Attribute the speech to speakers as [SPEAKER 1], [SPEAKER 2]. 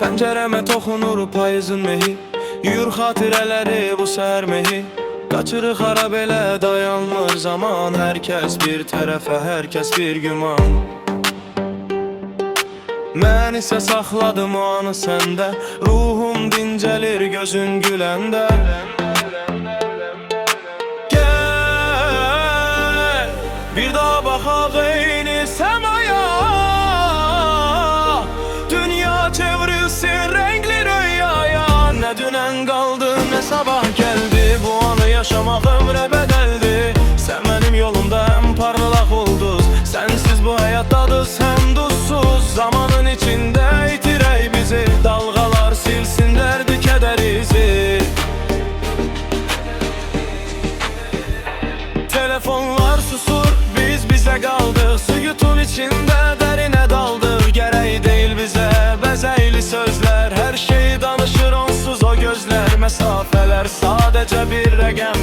[SPEAKER 1] Pəncərəmə toxunur payızın mehi, yuyur xatirələri bu səhər mehi. Qaçırıq xarab elə dayanmır zaman, hər kəs bir tərəfə, hər kəs bir güman. Mən isə saxladım o anı səndə, ruhum dincəlir gözün güləndə. Gəl, bir daha baxaq eyni səmaya, dünya çevrilsin renkli rüyaya. Nə dünən qaldı, nə sabah gəldi, bu anı yaşamaq ömrə bədəldi. Sən mənim yolumda həm parlaq ulduz, sənsiz bu həyatdadız həm duzsuz. Zamanın içində itirək bizi, dalğalar silsin dərdi kədər izi. Telefonlar susur, biz bizə qaldıq, suyutun içində dərinə daldıq. Gərək deyil bizə bəzəkli sözlər, hər şey danışır onsuz o gözlər. Məsafələr sadəcə bir rəqəm,